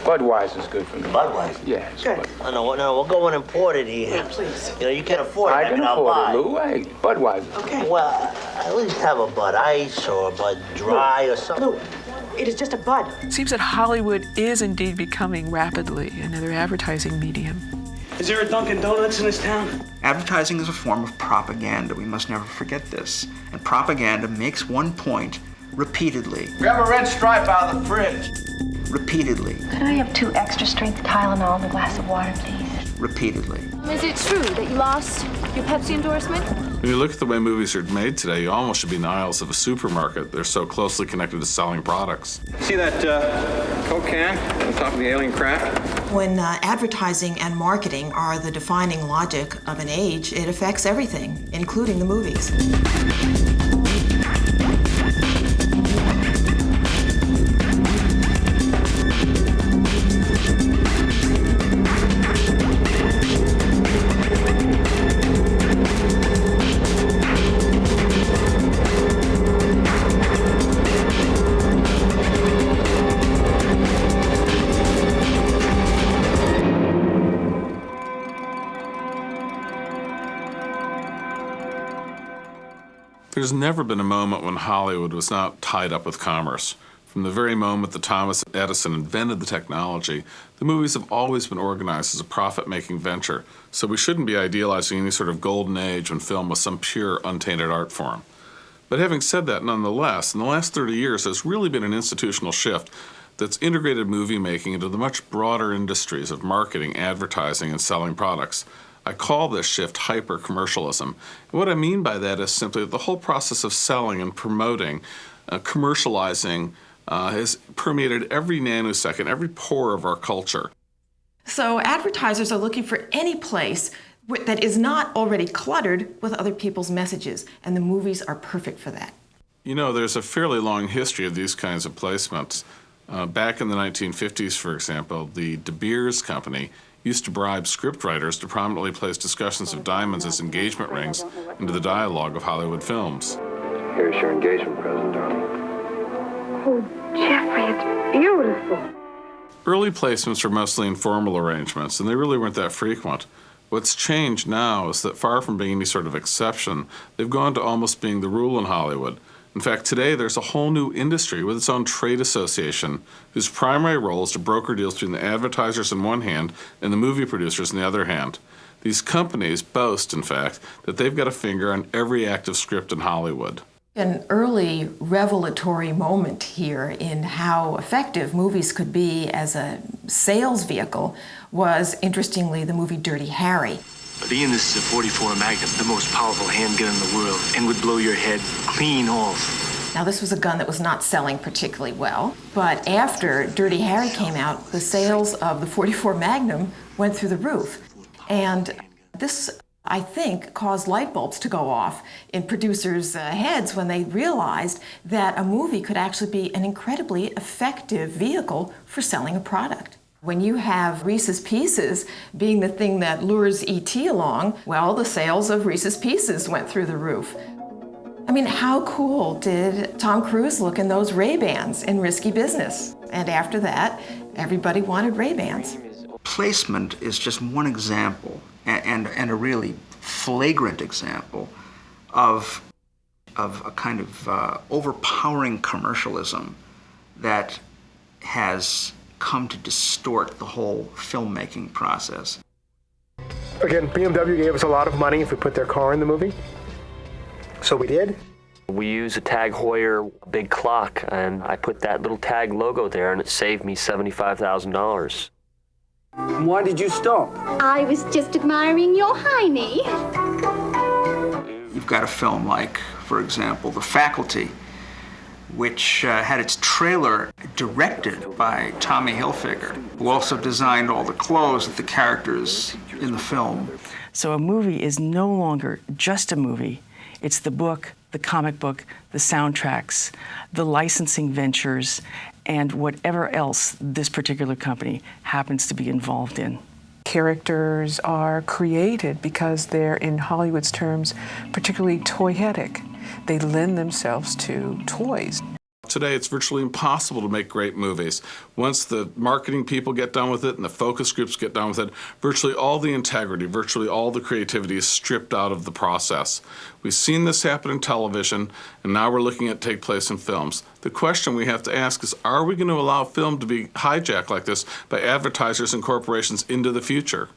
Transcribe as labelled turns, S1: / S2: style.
S1: Budweiser's good for me.
S2: Budweiser?
S1: Yeah, it's
S2: good. No, we'll go and import it here.
S3: Yeah, please.
S2: You know, you can afford it.
S1: I can afford it, Lou. Hey, Budweiser.
S3: Okay.
S2: Well, at least have a Bud Ice or a Bud Dry or something.
S3: Lou, it is just a bud.
S4: It seems that Hollywood is indeed becoming rapidly another advertising medium.
S5: Is there a Dunkin' Donuts in this town?
S6: Advertising is a form of propaganda. We must never forget this. And propaganda makes one point repeatedly.
S1: Grab a red stripe out of the fridge.
S6: Repeatedly.
S7: Could I have 2 extra strength Tylenol and a glass of water, please?
S6: Repeatedly.
S7: Is it true that you lost your Pepsi endorsement?
S8: When you look at the way movies are made today, you almost should be in the aisles of a supermarket. They're so closely connected to selling products.
S9: See that Coke can on top of the alien craft?
S10: When advertising and marketing are the defining logic of an age, it affects everything, including the movies.
S8: There's never been a moment when Hollywood was not tied up with commerce. From the very moment that Thomas Edison invented the technology, the movies have always been organized as a profit-making venture, so we shouldn't be idealizing any sort of golden age when film was some pure, untainted art form. But having said that, nonetheless, in the last 30 years, there's really been an institutional shift that's integrated movie making into the much broader industries of marketing, advertising, and selling products. I call this shift hyper-commercialism. And what I mean by that is simply that the whole process of selling and promoting, commercializing, has permeated every nanosecond, every pore of our culture.
S10: So advertisers are looking for any place that is not already cluttered with other people's messages, and the movies are perfect for that.
S8: You know, there's a fairly long history of these kinds of placements. Back in the 1950s, for example, the De Beers Company used to bribe scriptwriters to prominently place discussions of diamonds as engagement rings into the dialogue of Hollywood films.
S1: Here's your engagement present, darling.
S7: Oh, Jeffrey, it's beautiful.
S8: Early placements were mostly informal arrangements, and they really weren't that frequent. What's changed now is that far from being any sort of exception, they've gone to almost being the rule in Hollywood. In fact, today there's a whole new industry with its own trade association whose primary role is to broker deals between the advertisers on one hand and the movie producers on the other hand. These companies boast, in fact, that they've got a finger on every active script in Hollywood.
S10: An early revelatory moment here in how effective movies could be as a sales vehicle was, interestingly, the movie Dirty Harry.
S11: Ian, this is a .44 Magnum, the most powerful handgun in the world, and would blow your head clean off.
S10: Now, this was a gun that was not selling particularly well, but after Dirty Harry came out, the sales of the .44 Magnum went through the roof. And this, I think, caused light bulbs to go off in producers' heads when they realized that a movie could actually be an incredibly effective vehicle for selling a product. When you have Reese's Pieces being the thing that lures E.T. along, well, the sales of Reese's Pieces went through the roof. I mean, how cool did Tom Cruise look in those Ray-Bans in Risky Business? And after that, everybody wanted Ray-Bans.
S6: Placement is just one example, and a really flagrant example of a kind of overpowering commercialism that has come to distort the whole filmmaking process.
S12: Again, BMW gave us a lot of money if we put their car in the movie, so we did.
S13: We use a Tag Heuer big clock, and I put that little Tag logo there, and it saved me $75,000.
S9: Why did you stop?
S7: I was just admiring your hiney.
S6: You've got a film like, for example, The Faculty, which had its trailer directed by Tommy Hilfiger, who also designed all the clothes of the characters in the film.
S14: So a movie is no longer just a movie. It's the book, the comic book, the soundtracks, the licensing ventures, and whatever else this particular company happens to be involved in.
S4: Characters are created because they're, in Hollywood's terms, particularly toyetic. They lend themselves to toys.
S8: Today, it's virtually impossible to make great movies. Once the marketing people get done with it and the focus groups get done with it, virtually all the integrity, virtually all the creativity is stripped out of the process. We've seen this happen in television, and now we're looking at it take place in films. The question we have to ask is, are we going to allow film to be hijacked like this by advertisers and corporations into the future?